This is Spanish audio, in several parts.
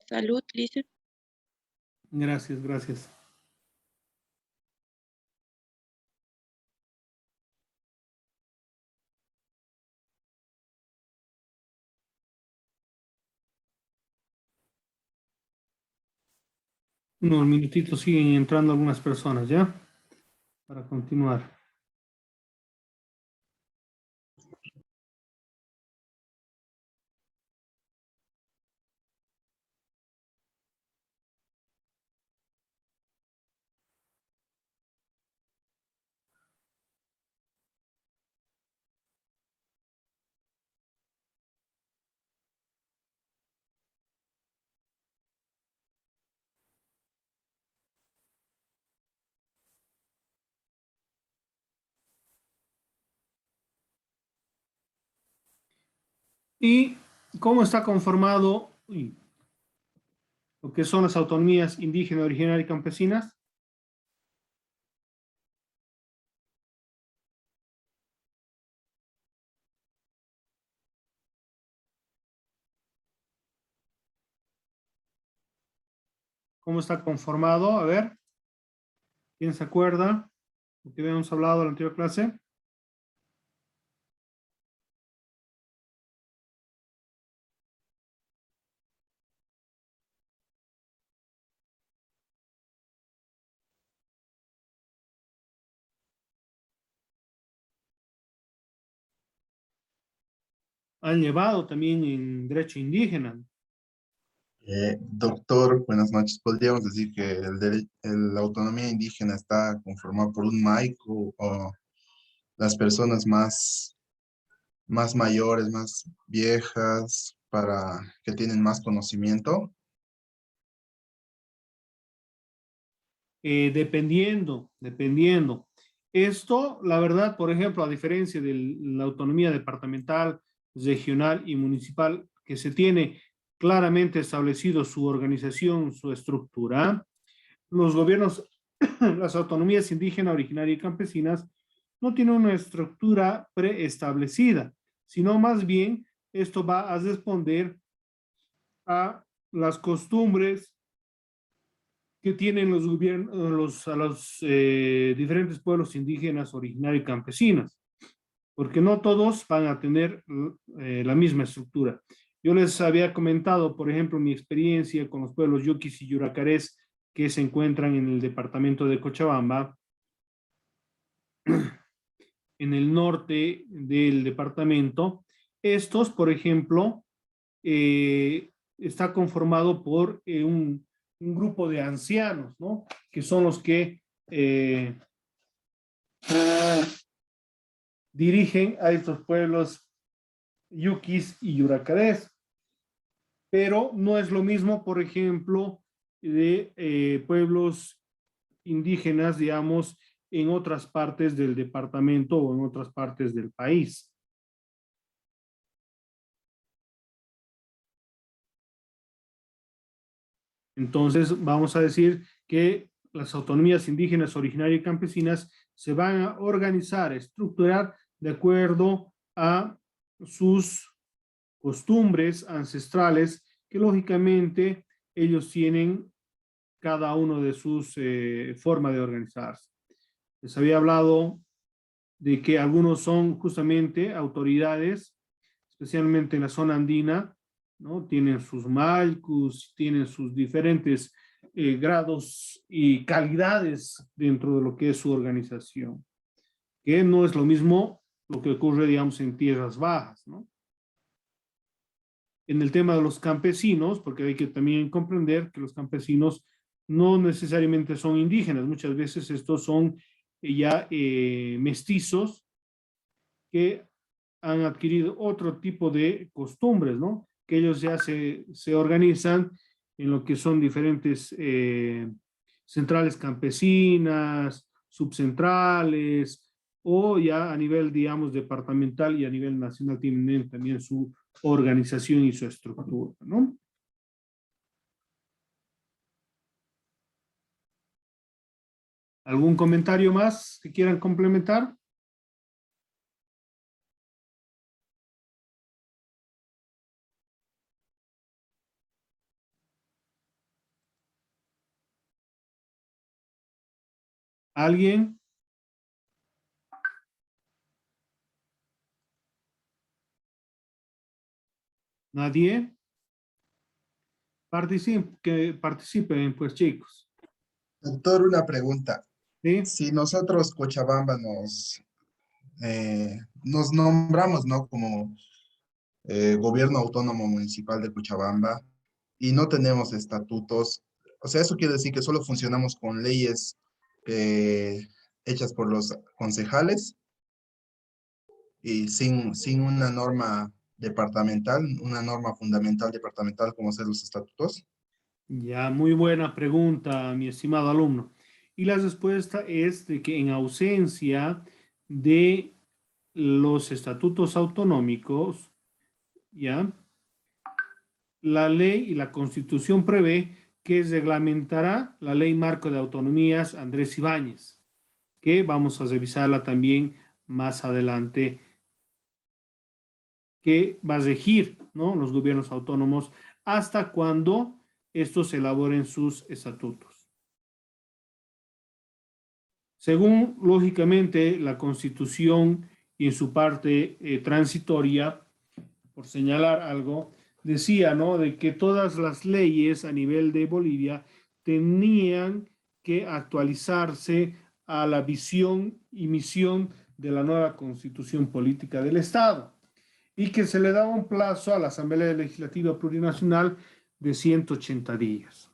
Salud, Lisa. Gracias, gracias. Unos minutitos siguen entrando algunas personas, ¿ya? Para continuar. ¿Y cómo está conformado lo que son las autonomías indígenas, originarias y campesinas? ¿Cómo está conformado? A ver, ¿quién se acuerda? Lo que habíamos hablado en la anterior clase. Han llevado también en derecho indígena. Doctor, buenas noches. ¿Podríamos decir que la autonomía indígena está conformada por un maico o las personas más mayores, más viejas, para que tienen más conocimiento? Dependiendo. Esto, la verdad, por ejemplo, a diferencia de la autonomía departamental, regional y municipal, que se tiene claramente establecido su organización, su estructura, los gobiernos, las autonomías indígenas, originarias y campesinas no tienen una estructura preestablecida, sino más bien esto va a responder a las costumbres que tienen los gobiernos, a los diferentes pueblos indígenas, originarios y campesinos, porque no todos van a tener la misma estructura. Yo les había comentado, por ejemplo, mi experiencia con los pueblos Yuquis y Yuracarés que se encuentran en el departamento de Cochabamba, en el norte del departamento. Estos, por ejemplo, está conformado por un grupo de ancianos, ¿no? Que son los que dirigen a estos pueblos yuquis y yuracarés. Pero no es lo mismo, por ejemplo, de pueblos indígenas, digamos, en otras partes del departamento o en otras partes del país. Entonces, vamos a decir que las autonomías indígenas, originarias y campesinas se van a organizar, estructurar de acuerdo a sus costumbres ancestrales, que lógicamente ellos tienen cada uno de sus formas de organizarse. Les había hablado de que algunos son justamente autoridades, especialmente en la zona andina, ¿no? Tienen sus malcus, tienen sus diferentes grados y calidades dentro de lo que es su organización, que no es lo mismo lo que ocurre, digamos, en tierras bajas, ¿no? En el tema de los campesinos, porque hay que también comprender que los campesinos no necesariamente son indígenas, muchas veces estos son ya mestizos que han adquirido otro tipo de costumbres, ¿no? Que ellos ya se organizan en lo que son diferentes centrales campesinas, subcentrales, o ya a nivel, digamos, departamental y a nivel nacional tienen también su organización y su estructura, ¿no? ¿Algún comentario más que quieran complementar? ¿Alguien? ¿Nadie? Que participen, pues, chicos. Doctor, una pregunta. ¿Sí? Si nosotros, Cochabamba, nos nombramos, ¿no? Como gobierno autónomo municipal de Cochabamba y no tenemos estatutos, o sea, eso quiere decir que solo funcionamos con leyes hechas por los concejales y sin una norma departamental, una norma fundamental departamental como ser los estatutos. Ya, muy buena pregunta, mi estimado alumno. Y la respuesta es de que en ausencia de los estatutos autonómicos, ¿ya? La ley y la Constitución prevé que reglamentará la Ley Marco de Autonomías Andrés Ibáñez, que vamos a revisarla también más adelante, que va a regir, ¿no?, los gobiernos autónomos hasta cuando estos elaboren sus estatutos. Según, lógicamente, la Constitución y en su parte transitoria, por señalar algo, decía, ¿no?, de que todas las leyes a nivel de Bolivia tenían que actualizarse a la visión y misión de la nueva Constitución Política del Estado y que se le daba un plazo a la Asamblea Legislativa Plurinacional de 180 días.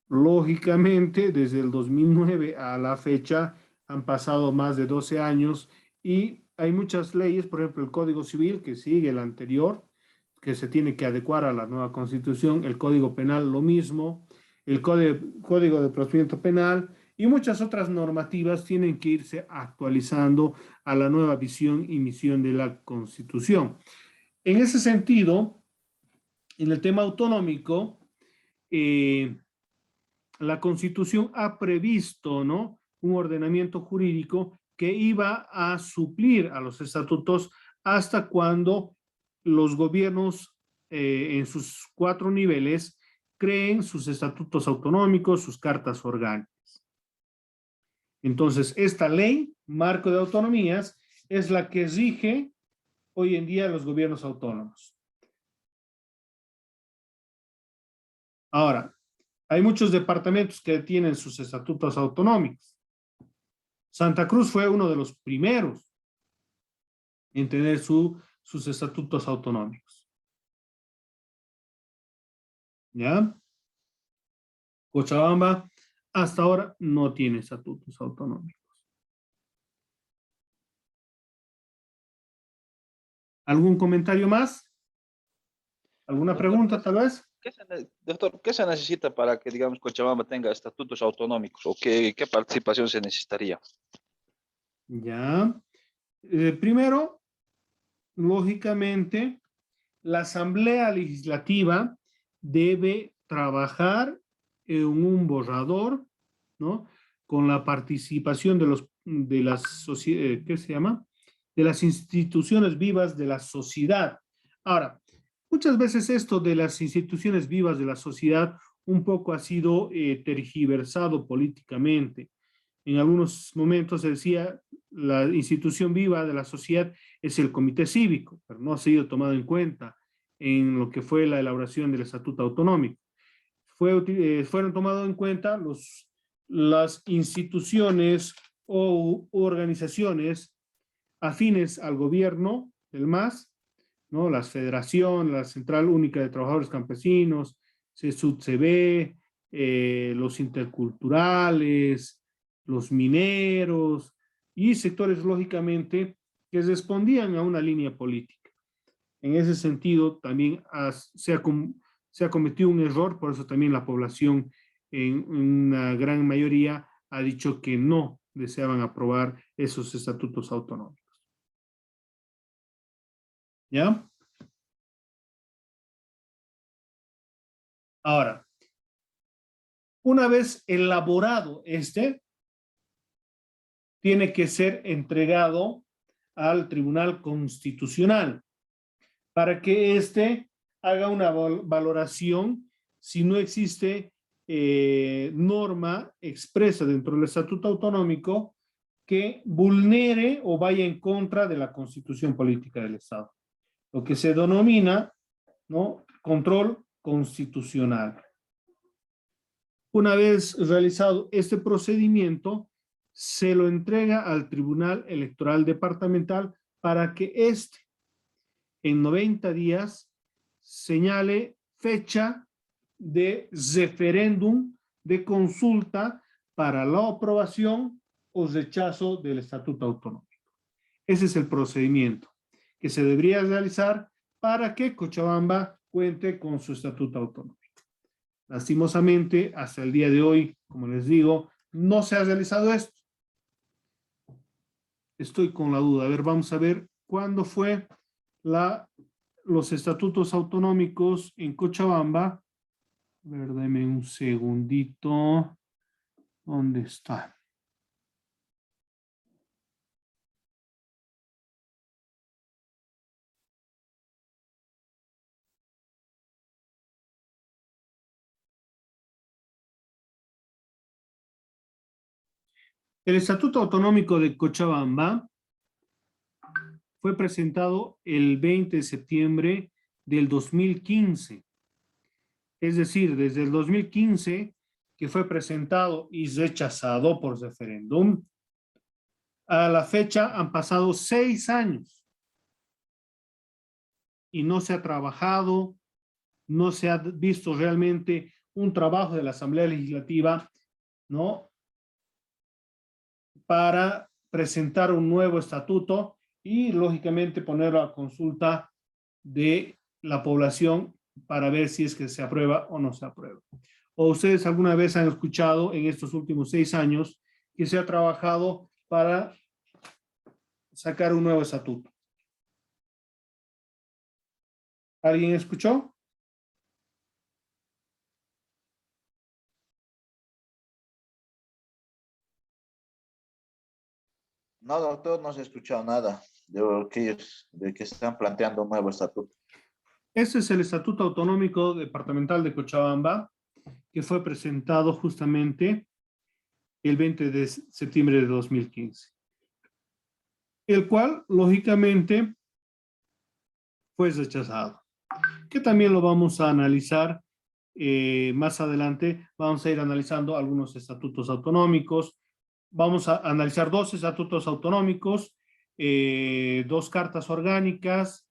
Lógicamente, desde el 2009 a la fecha han pasado más de 12 años y hay muchas leyes, por ejemplo, el Código Civil, que sigue el anterior, que se tiene que adecuar a la nueva Constitución, el Código Penal lo mismo, el Código de Procedimiento Penal y muchas otras normativas tienen que irse actualizando a la nueva visión y misión de la Constitución. En ese sentido, en el tema autonómico, la Constitución ha previsto, ¿no?, un ordenamiento jurídico que iba a suplir a los estatutos hasta cuando los gobiernos en sus 4 niveles creen sus estatutos autonómicos, sus cartas orgánicas. Entonces, esta ley, marco de autonomías, es la que rige hoy en día los gobiernos autónomos. Ahora, hay muchos departamentos que tienen sus estatutos autonómicos. Santa Cruz fue uno de los primeros en tener sus estatutos autonómicos. ¿Ya? Cochabamba hasta ahora no tiene estatutos autonómicos. ¿Algún comentario más? ¿Alguna Doctor, pregunta tal vez? doctor, ¿qué se necesita para que, digamos, Cochabamba tenga estatutos autonómicos o qué participación se necesitaría? Ya. Primero, lógicamente, la Asamblea Legislativa debe trabajar en un borrador, ¿no?, con la participación de las, ¿qué se llama?, de las instituciones vivas de la sociedad. Ahora, muchas veces esto de las instituciones vivas de la sociedad un poco ha sido tergiversado políticamente. En algunos momentos se decía la institución viva de la sociedad es el comité cívico, pero no ha sido tomado en cuenta en lo que fue la elaboración del estatuto autonómico. Fueron tomados en cuenta las instituciones o organizaciones afines al gobierno del MAS, ¿no?, las federaciones, la Central Única de Trabajadores Campesinos, CESUD-CB, los interculturales, los mineros y sectores, lógicamente, que respondían a una línea política. En ese sentido, también se ha cometido un error, por eso también la población en una gran mayoría ha dicho que no deseaban aprobar esos estatutos autonómicos. ¿Ya? Ahora, una vez elaborado tiene que ser entregado al Tribunal Constitucional para que haga una valoración si no existe norma expresa dentro del Estatuto Autonómico que vulnere o vaya en contra de la Constitución Política del Estado, lo que se denomina, ¿no?, control constitucional. Una vez realizado este procedimiento, se lo entrega al Tribunal Electoral Departamental para que éste, en 90 días, señale fecha de referéndum, de consulta para la aprobación o rechazo del Estatuto Autonómico. Ese es el procedimiento que se debería realizar para que Cochabamba cuente con su Estatuto Autonómico. Lastimosamente, hasta el día de hoy, como les digo, no se ha realizado esto. Estoy con la duda. A ver, vamos a ver cuándo fue los estatutos autonómicos en Cochabamba. A ver, dame un segundito. ¿Dónde está? El Estatuto Autonómico de Cochabamba fue presentado el 20 de septiembre del 2015. Es decir, desde el 2015, que fue presentado y rechazado por referéndum, a la fecha han pasado 6 años y no se ha trabajado, no se ha visto realmente un trabajo de la Asamblea Legislativa, ¿no?, para presentar un nuevo estatuto y, lógicamente, ponerlo a consulta de la población para ver si es que se aprueba o no se aprueba. ¿O ustedes alguna vez han escuchado en estos últimos 6 años que se ha trabajado para sacar un nuevo estatuto? ¿Alguien escuchó? No, doctor, no se ha escuchado nada de que están planteando un nuevo estatuto. Ese es el Estatuto Autonómico Departamental de Cochabamba, que fue presentado justamente el 20 de septiembre de 2015, el cual, lógicamente, fue rechazado, que también lo vamos a analizar más adelante. Vamos a ir analizando algunos estatutos autonómicos. Vamos a analizar 2 estatutos autonómicos, 2 cartas orgánicas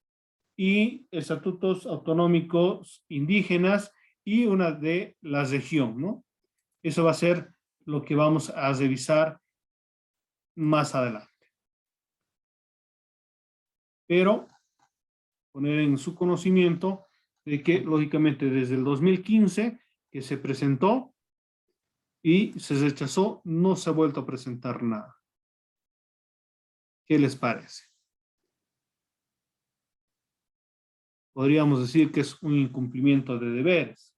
y estatutos autonómicos indígenas y una de la región, ¿no? Eso va a ser lo que vamos a revisar más adelante. Pero poner en su conocimiento de que, lógicamente, desde el 2015 que se presentó y se rechazó, no se ha vuelto a presentar nada. ¿Qué les parece? Podríamos decir que es un incumplimiento de deberes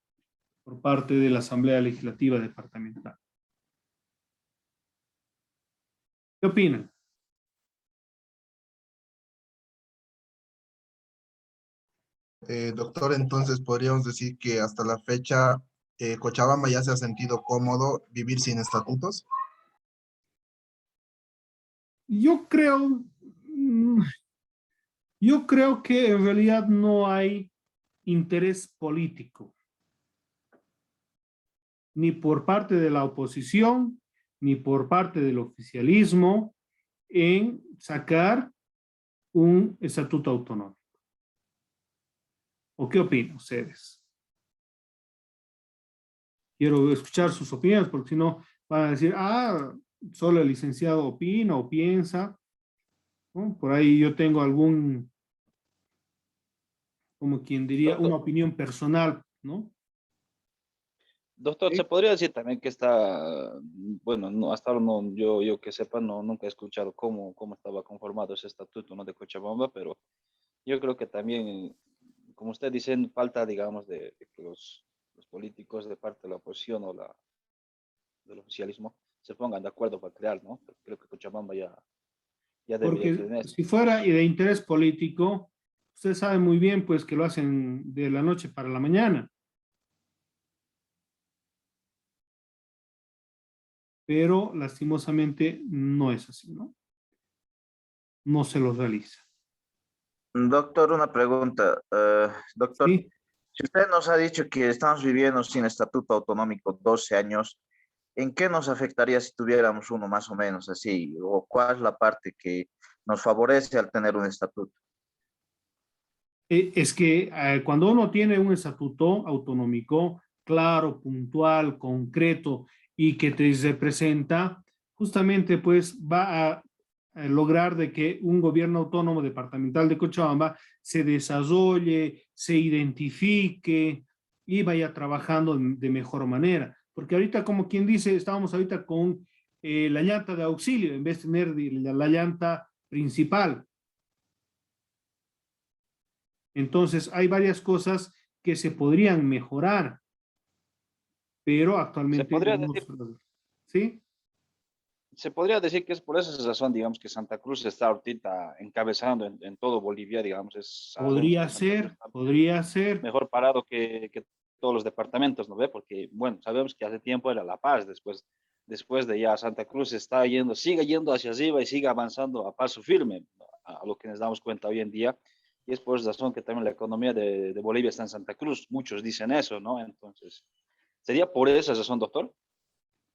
por parte de la Asamblea Legislativa Departamental. ¿Qué opinan? Doctor, entonces podríamos decir que hasta la fecha Cochabamba ya se ha sentido cómodo vivir sin estatutos. Yo creo que en realidad no hay interés político, ni por parte de la oposición, ni por parte del oficialismo, en sacar un estatuto autonómico. ¿O qué opinan ustedes? Quiero escuchar sus opiniones, porque si no van a decir, solo el licenciado opina o piensa, ¿no? Por ahí yo tengo algún, como quien diría, una opinión personal, ¿no? Doctor, Sí. se podría decir también que está, bueno, no, hasta ahora no, yo que sepa, no, nunca he escuchado cómo estaba conformado ese estatuto, ¿no?, de Cochabamba, pero yo creo que también, como usted dice, falta, digamos, de que los políticos de parte de la oposición o del oficialismo se pongan de acuerdo para crear, ¿no? Creo que Cochabamba ya debería Porque tener esto. si fuera de interés político, usted sabe muy bien, pues, que lo hacen de la noche para la mañana. pero lastimosamente no es así, ¿no? No se lo realiza. Doctor, una pregunta. Doctor, ¿Sí? si usted nos ha dicho que estamos viviendo sin estatuto autonómico 12 años, ¿en qué nos afectaría si tuviéramos uno más o menos así? ¿O cuál es la parte que nos favorece al tener un estatuto? Es que cuando uno tiene un estatuto autonómico claro, puntual, concreto y que te representa, justamente pues va a lograr de que un gobierno autónomo departamental de Cochabamba se desarrolle, se identifique y vaya trabajando de mejor manera. Porque ahorita, como quien dice, estábamos ahorita con la llanta de auxilio en vez de tener la llanta principal. Entonces, hay varias cosas que se podrían mejorar, pero Se actualmente podría no decir, se lo- ¿Sí? se podría decir que es por esa razón, digamos, que Santa Cruz está ahorita encabezando en todo Bolivia, digamos, sabemos que Santa Cruz está Podría ser, mejor parado que todos los departamentos, ¿no ve? Porque, bueno, sabemos que hace tiempo era La Paz, después de ya Santa Cruz está yendo, sigue yendo hacia arriba y sigue avanzando a paso firme, a lo que nos damos cuenta hoy en día. Y es por esa razón que también la economía de Bolivia está en Santa Cruz. Muchos dicen eso, ¿no? Entonces, ¿sería por esa razón, doctor?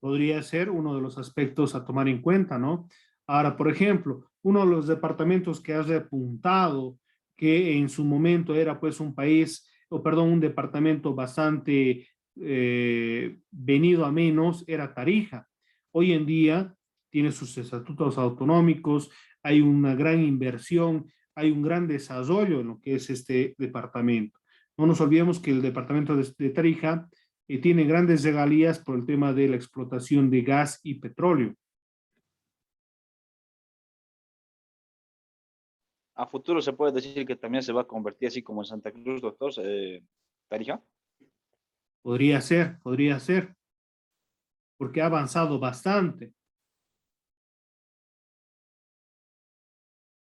podría ser uno de los aspectos a tomar en cuenta, ¿no? Ahora, por ejemplo, uno de los departamentos que has repuntado, que en su momento era pues un país, o perdón, un departamento bastante venido a menos, era Tarija. Hoy en día tiene sus estatutos autonómicos, hay una gran inversión, hay un gran desarrollo en lo que es este departamento. No nos olvidemos que el departamento de Tarija tiene grandes regalías por el tema de la explotación de gas y petróleo. A futuro se puede decir que también se va a convertir así como en Santa Cruz, doctor, Tarija. Podría ser, porque ha avanzado bastante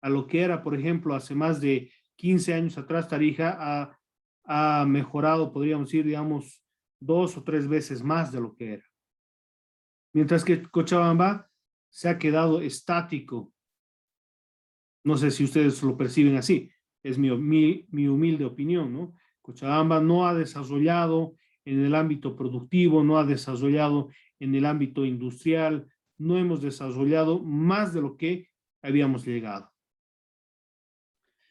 a lo que era, por ejemplo, hace más de 15 años atrás, Tarija ha mejorado, podríamos decir, digamos, 2 o 3 veces más de lo que era. Mientras que Cochabamba se ha quedado estático. No sé si ustedes lo perciben así, es mi humilde opinión, ¿no? Cochabamba no ha desarrollado en el ámbito productivo, no ha desarrollado en el ámbito industrial, no hemos desarrollado más de lo que habíamos llegado.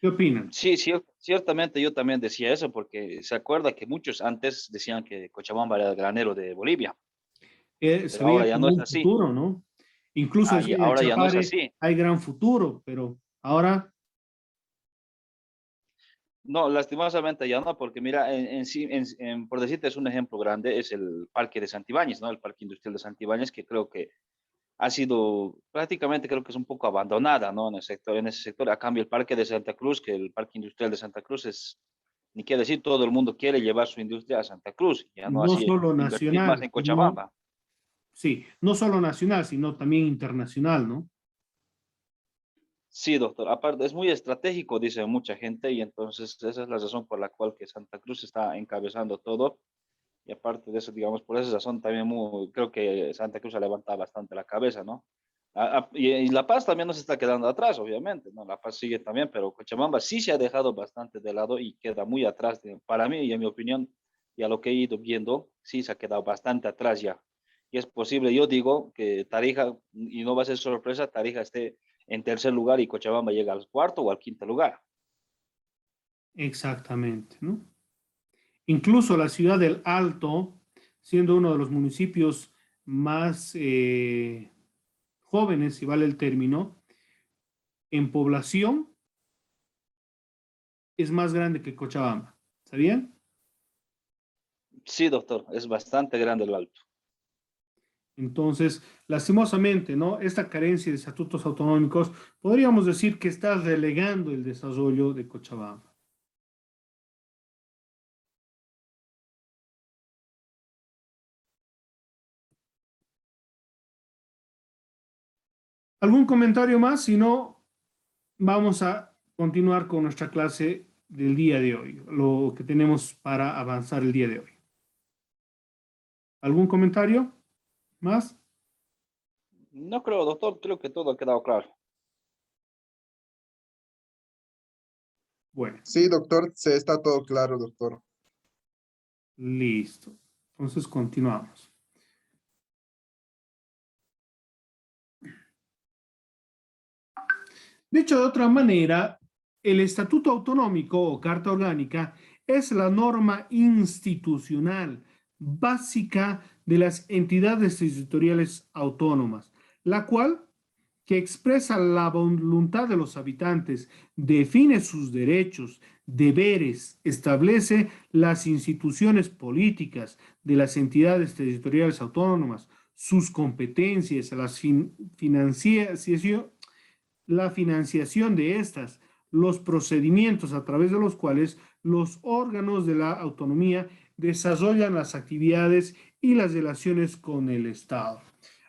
¿Qué opinan? Sí, ciertamente yo también decía eso, porque se acuerda que muchos antes decían que Cochabamba era el granero de Bolivia, Se pero ahora veía ya no como es un así. futuro, ¿no? Incluso Ah, y decía el ahora ya no es Chapare, así. hay gran futuro, pero ahora, No, lastimosamente ya no, porque mira, sí, por decirte es un ejemplo grande, es el parque de Santibáñez, ¿no? El parque industrial de Santibáñez, que creo que ha sido prácticamente, creo que es un poco abandonada, ¿no? En ese sector. A cambio, el parque de Santa Cruz, que el parque industrial de Santa Cruz es, ni qué decir, todo el mundo quiere llevar su industria a Santa Cruz, ya no no así solo invertir más nacional, en sino, Cochabamba. sí, no solo nacional, sino también internacional, ¿no? Sí, doctor. Aparte, es muy estratégico, dice mucha gente, y entonces esa es la razón por la cual que Santa Cruz está encabezando todo. Y aparte de eso, digamos, por esa razón también creo que Santa Cruz ha levantado bastante la cabeza, ¿no? Y La Paz también no se está quedando atrás, obviamente, ¿no? La Paz sigue también, pero Cochabamba sí se ha dejado bastante de lado y queda muy atrás. Para mí, y en mi opinión, y a lo que he ido viendo, sí se ha quedado bastante atrás ya. Y es posible, yo digo que Tarija, y no va a ser sorpresa, Tarija esté en tercer lugar y Cochabamba llega al cuarto o al quinto lugar. Exactamente, ¿no? Incluso la ciudad del Alto, siendo uno de los municipios más jóvenes, si vale el término, en población es más grande que Cochabamba. ¿Sabían? Sí, doctor, es bastante grande el Alto. Entonces, lastimosamente, ¿no? Esta carencia de estatutos autonómicos, podríamos decir que está relegando el desarrollo de Cochabamba. ¿Algún comentario más? Si no, vamos a continuar con nuestra clase del día de hoy, lo que tenemos para avanzar el día de hoy. ¿Algún comentario más? No creo, doctor, creo que todo ha quedado claro. Bueno, Sí, doctor, se está todo claro, doctor. listo. Entonces continuamos. Dicho de otra manera, el Estatuto Autonómico o Carta Orgánica es la norma institucional básica de las entidades territoriales autónomas, la cual, que expresa la voluntad de los habitantes, define sus derechos, deberes, establece las instituciones políticas de las entidades territoriales autónomas, sus competencias, la financiación de estas, los procedimientos a través de los cuales los órganos de la autonomía desarrollan las actividades y las relaciones con el Estado.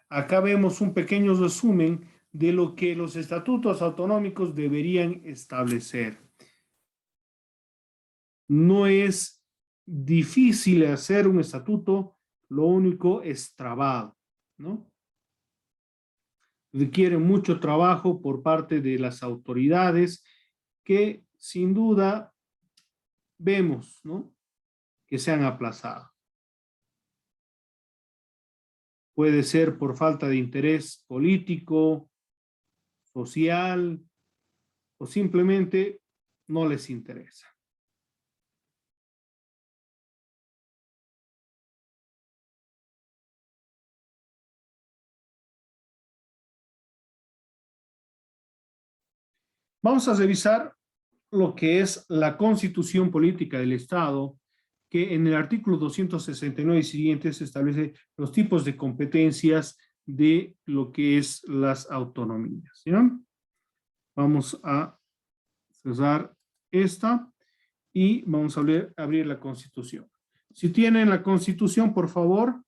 Acá vemos un pequeño resumen de lo que los estatutos autonómicos deberían establecer. No es difícil hacer un estatuto, lo único es trabado, ¿no? Requiere mucho trabajo por parte de las autoridades que sin duda vemos, ¿no?, que se han aplazado. Puede ser por falta de interés político, social, o simplemente no les interesa. Vamos a revisar lo que es la Constitución Política del Estado, que en el artículo 269 y siguientes establece los tipos de competencias de lo que es las autonomías, ¿ya? Vamos a cerrar esta y vamos a abrir la Constitución. Si tienen la Constitución, por favor.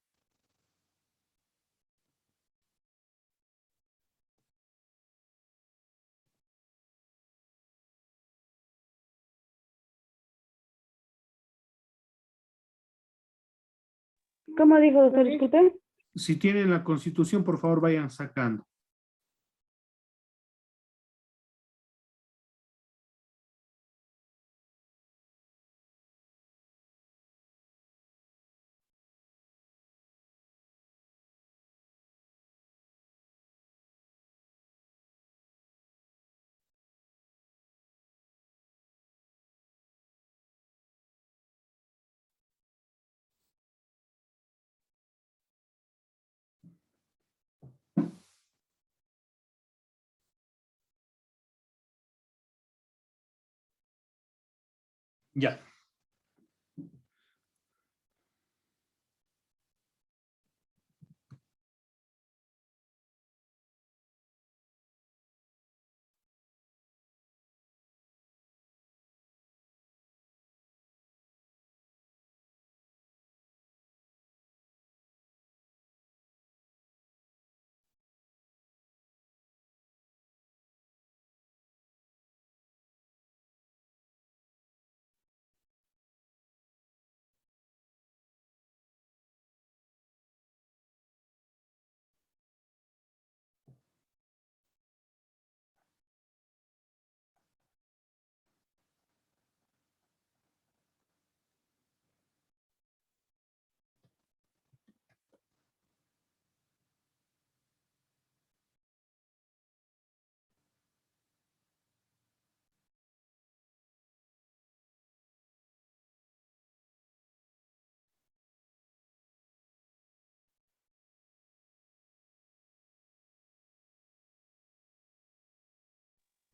¿Cómo dijo, doctor? Disculpe. Si tienen la Constitución, por favor, vayan sacando. Ya.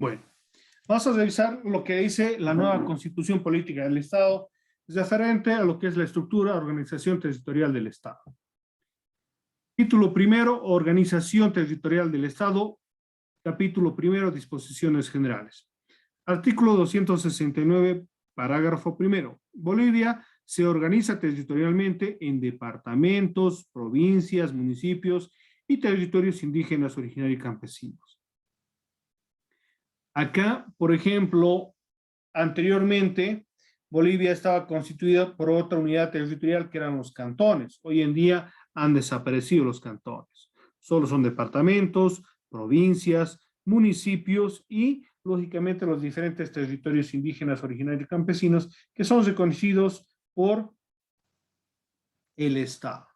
Bueno, vamos a revisar lo que dice la nueva Constitución Política del Estado referente a lo que es la estructura, organización territorial del Estado. Título primero, Organización Territorial del Estado. Capítulo primero, Disposiciones Generales. Artículo 269, parágrafo primero. Bolivia se organiza territorialmente en departamentos, provincias, municipios y territorios indígenas, originarios y campesinos. Acá, por ejemplo, anteriormente, Bolivia estaba constituida por otra unidad territorial que eran los cantones. Hoy en día han desaparecido los cantones. solo son departamentos, provincias, municipios y, lógicamente, los diferentes territorios indígenas, originarios y campesinos que son reconocidos por el Estado.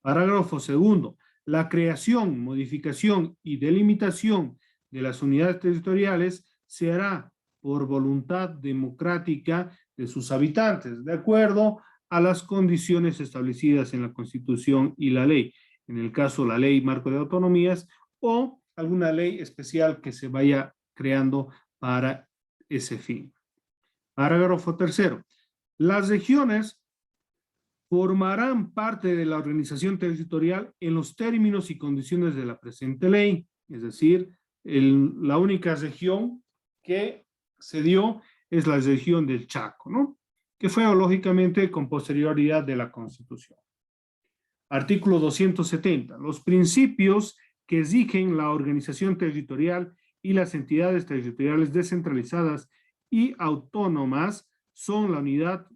Parágrafo segundo. La creación, modificación y delimitación de las unidades territoriales se hará por voluntad democrática de sus habitantes, de acuerdo a las condiciones establecidas en la Constitución y la ley. En el caso, la ley marco de autonomías o alguna ley especial que se vaya creando para ese fin. Parágrafo tercero. Las regiones formarán parte de la organización territorial en los términos y condiciones de la presente ley, es decir, la única región que se dio es la región del Chaco, ¿no? Que fue lógicamente con posterioridad de la Constitución. Artículo 270. Los principios que rigen la organización territorial y las entidades territoriales descentralizadas y autónomas son la unidad,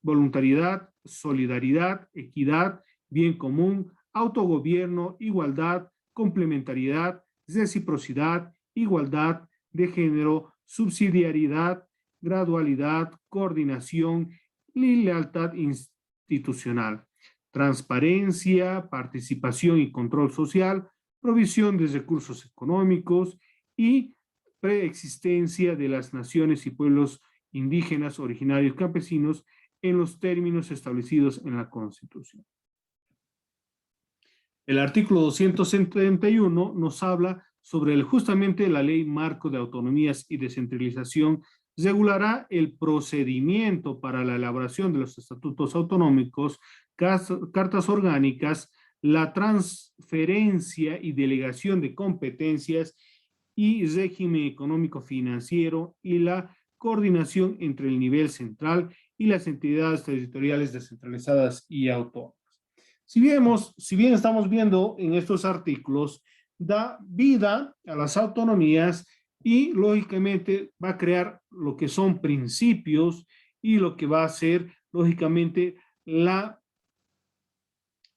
voluntariedad, solidaridad, equidad, bien común, autogobierno, igualdad, complementariedad, reciprocidad, igualdad de género, subsidiariedad, gradualidad, coordinación y lealtad institucional, transparencia, participación y control social, provisión de recursos económicos y preexistencia de las naciones y pueblos indígenas, originarios, campesinos, en los términos establecidos en la Constitución. El artículo 271 nos habla sobre justamente la Ley Marco de Autonomías y Descentralización, regulará el procedimiento para la elaboración de los estatutos autonómicos, cartas orgánicas, la transferencia y delegación de competencias y régimen económico financiero y la coordinación entre el nivel central y las entidades territoriales descentralizadas y autónomas. Si bien estamos viendo en estos artículos, da vida a las autonomías y lógicamente va a crear lo que son principios y lo que va a ser lógicamente la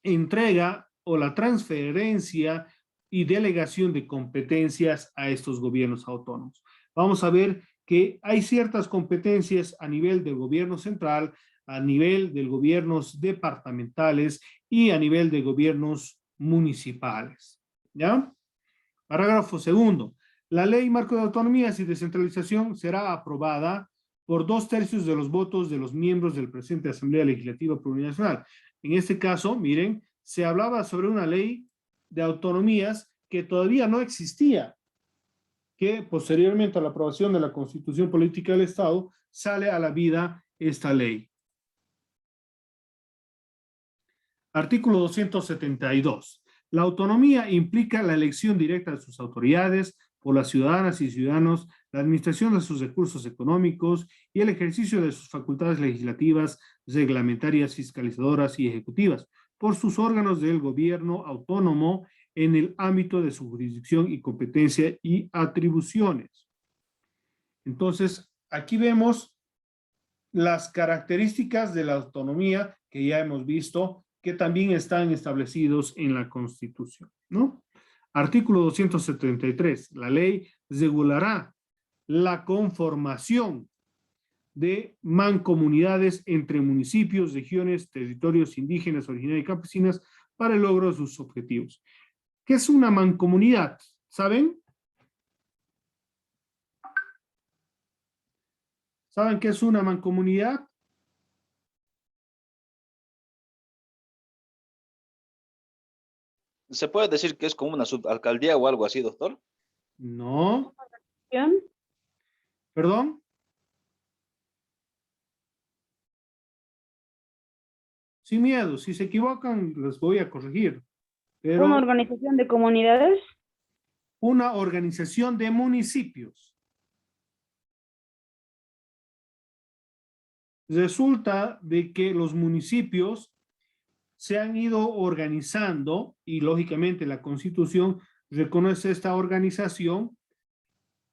entrega o la transferencia y delegación de competencias a estos gobiernos autónomos. Vamos a ver que hay ciertas competencias a nivel del gobierno central, a nivel de gobiernos departamentales y a nivel de gobiernos municipales. ¿Ya? Parágrafo segundo. La Ley Marco de Autonomías y Descentralización será aprobada por 2/3 de los votos de los miembros del presente Asamblea Legislativa Plurinacional. En este caso, miren, se hablaba sobre una ley de autonomías que todavía no existía, que posteriormente a la aprobación de la Constitución Política del Estado sale a la vida esta ley. Artículo 272. La autonomía implica la elección directa de sus autoridades por las ciudadanas y ciudadanos, la administración de sus recursos económicos y el ejercicio de sus facultades legislativas, reglamentarias, fiscalizadoras y ejecutivas por sus órganos del gobierno autónomo en el ámbito de su jurisdicción y competencia y atribuciones. Entonces, aquí vemos las características de la autonomía que ya hemos visto, que también están establecidos en la Constitución, ¿no? Artículo 273. La ley regulará la conformación de mancomunidades entre municipios, regiones, territorios indígenas, originarios y campesinas para el logro de sus objetivos. ¿Qué es una mancomunidad? ¿Saben? ¿Saben qué es una mancomunidad? ¿Se puede decir que es como una subalcaldía o algo así, doctor? No. ¿Quién? ¿Perdón? Sin miedo, si se equivocan, les voy a corregir. Pero ¿Una organización de comunidades? una organización de municipios. Resulta de que los municipios se han ido organizando y lógicamente la Constitución reconoce esta organización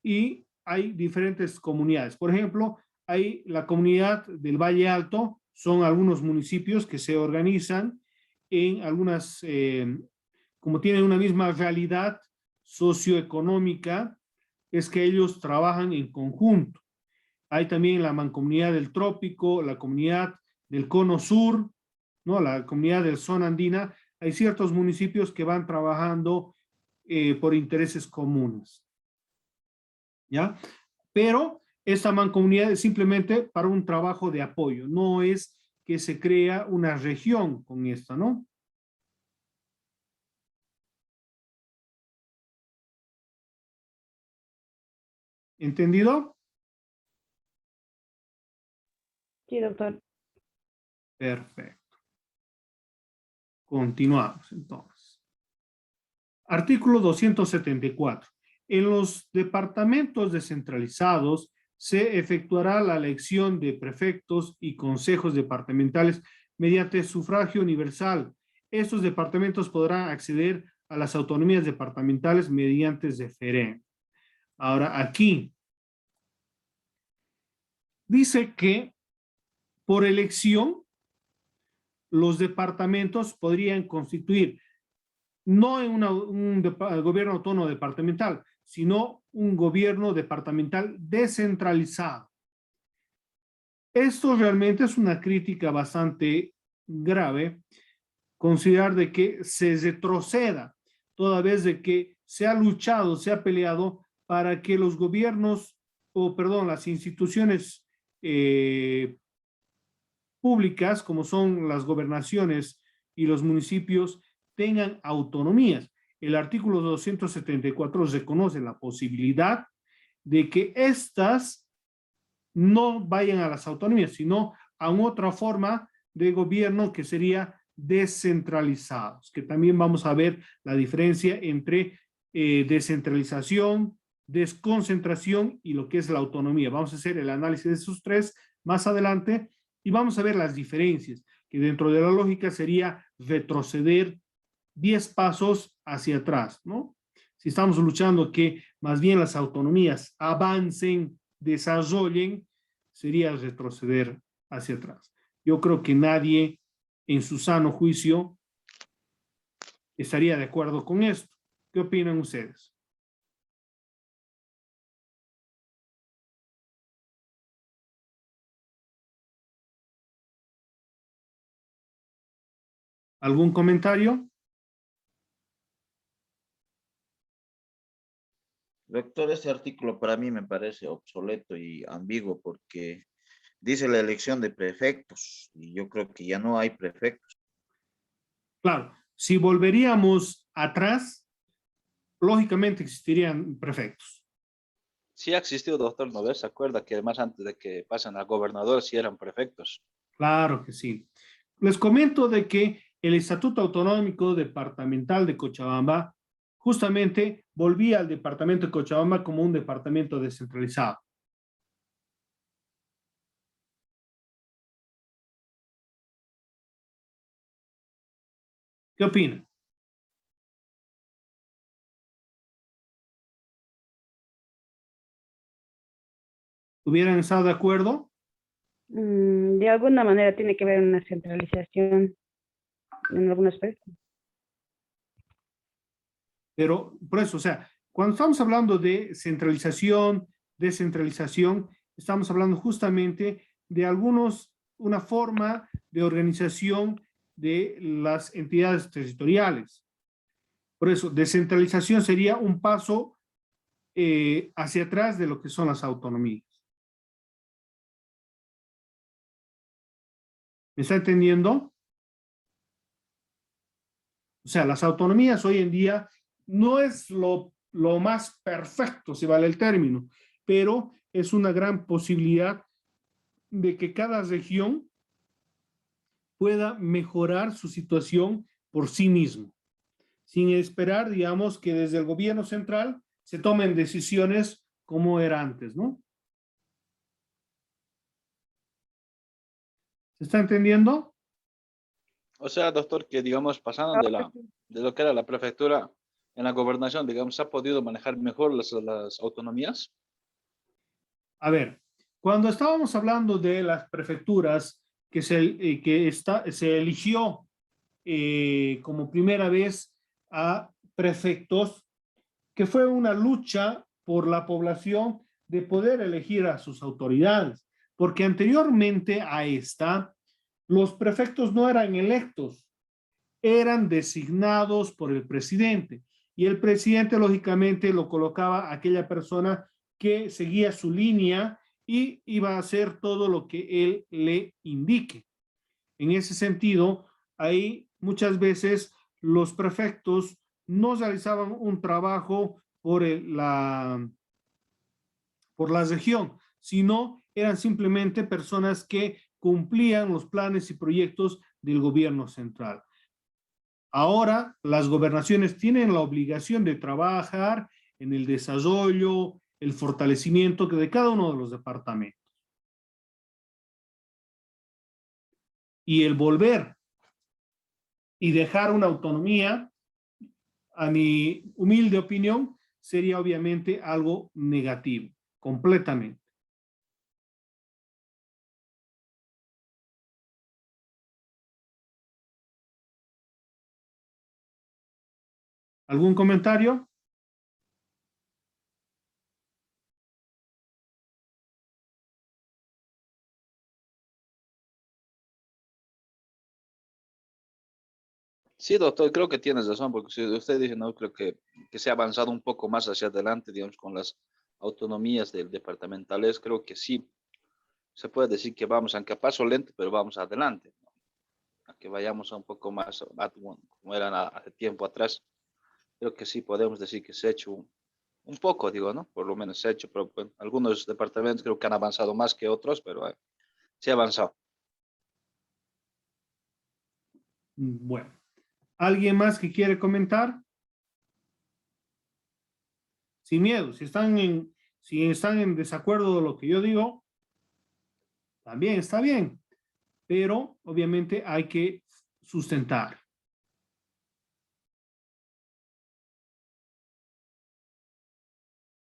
y hay diferentes comunidades. Por ejemplo, hay la comunidad del Valle Alto, son algunos municipios que se organizan en algunas, como tienen una misma realidad socioeconómica, es que ellos trabajan en conjunto. Hay también la Mancomunidad del Trópico, la Comunidad del Cono Sur, ¿no? La Comunidad del Zona Andina. Hay ciertos municipios que van trabajando por intereses comunes, ¿ya? Pero esta mancomunidad es simplemente para un trabajo de apoyo, no es que se crea una región con esto, ¿no? ¿Entendido? Sí, doctor. Perfecto. Continuamos entonces. Artículo 274. En los departamentos descentralizados se efectuará la elección de prefectos y consejos departamentales mediante sufragio universal. Estos departamentos podrán acceder a las autonomías departamentales mediante referéndum. Ahora aquí dice que por elección los departamentos podrían constituir no en un gobierno autónomo departamental, sino un gobierno departamental descentralizado. Esto realmente es una crítica bastante grave, considerar de que se retroceda, toda vez de que se ha luchado, se ha peleado para que los gobiernos, o perdón, las instituciones públicas, como son las gobernaciones y los municipios, tengan autonomías. El artículo 274 reconoce la posibilidad de que éstas no vayan a las autonomías, sino a otra forma de gobierno que sería descentralizados, que también vamos a ver la diferencia entre descentralización, desconcentración y lo que es la autonomía. Vamos a hacer el análisis de esos tres más adelante y vamos a ver las diferencias, que dentro de la lógica sería retroceder 10 pasos hacia atrás, ¿no? Si estamos luchando que más bien las autonomías avancen, desarrollen, sería retroceder hacia atrás. Yo creo que nadie en su sano juicio estaría de acuerdo con esto. ¿Qué opinan ustedes? ¿Algún comentario? Rector, este artículo para mí me parece obsoleto y ambiguo porque dice la elección de prefectos y yo creo que ya no hay prefectos. Claro, si volveríamos atrás, lógicamente existirían prefectos. Sí ha existido, doctor Nover, ¿se acuerda que además antes de que pasen al gobernador sí eran prefectos? Claro que sí. Les comento de que el Estatuto Autonómico Departamental de Cochabamba justamente volvía al departamento de Cochabamba como un departamento descentralizado. ¿Qué opinan? ¿Hubieran estado de acuerdo? De alguna manera tiene que haber una centralización en algún aspecto. Pero por eso, o sea, cuando estamos hablando de centralización, descentralización, estamos hablando justamente de una forma de organización de las entidades territoriales. Por eso, descentralización sería un paso hacia atrás de lo que son las autonomías. ¿Me está entendiendo? O sea, las autonomías hoy en día no es lo más perfecto, si vale el término, pero es una gran posibilidad de que cada región pueda mejorar su situación por sí mismo, sin esperar, digamos, que desde el gobierno central se tomen decisiones como era antes, ¿no? ¿Se está entendiendo? O sea, doctor, que digamos, pasando de lo que era la prefectura en la gobernación, digamos, ¿se ha podido manejar mejor las autonomías? A ver, cuando estábamos hablando de las prefecturas que se eligió como primera vez a prefectos, que fue una lucha por la población de poder elegir a sus autoridades, porque anteriormente a esta, los prefectos no eran electos, eran designados por el presidente, y el presidente lógicamente lo colocaba a aquella persona que seguía su línea y iba a hacer todo lo que él le indique. En ese sentido, ahí muchas veces los prefectos no realizaban un trabajo por la región, sino eran simplemente personas que cumplían los planes y proyectos del gobierno central. Ahora, las gobernaciones tienen la obligación de trabajar en el desarrollo, el fortalecimiento de cada uno de los departamentos. Y el volver y dejar una autonomía, a mi humilde opinión, sería obviamente algo negativo, completamente. ¿Algún comentario? Sí, doctor, creo que tienes razón, porque si usted dice, no, creo que se ha avanzado un poco más hacia adelante, digamos, con las autonomías del departamentales, creo que sí, se puede decir que vamos, aunque a paso lento, pero vamos adelante, ¿no? A que vayamos a un poco más, como eran hace tiempo atrás, creo que sí podemos decir que se ha hecho un poco, digo, ¿no? Por lo menos se ha hecho, pero bueno, algunos departamentos creo que han avanzado más que otros, pero sí ha avanzado. Bueno, ¿alguien más que quiere comentar? Sin miedo, si están en desacuerdo de lo que yo digo, también está bien, pero obviamente hay que sustentar.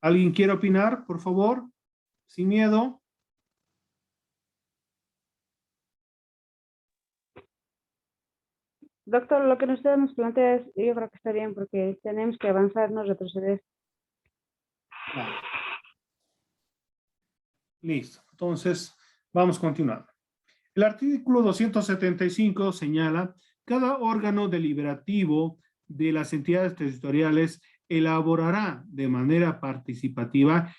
¿Alguien quiere opinar, por favor? Sin miedo. Doctor, lo que usted nos plantea es, yo creo que está bien porque tenemos que avanzar, no retroceder. Claro. Listo. Entonces, vamos a continuar. El artículo 275 señala: cada órgano deliberativo de las entidades territoriales elaborará de manera participativa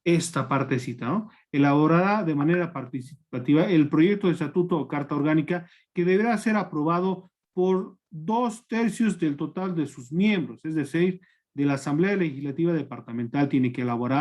esta partecita, ¿no? Elaborará de manera participativa el proyecto de estatuto o carta orgánica que deberá ser aprobado por 2/3 del total de sus miembros, es decir, de la Asamblea Legislativa Departamental tiene que elaborar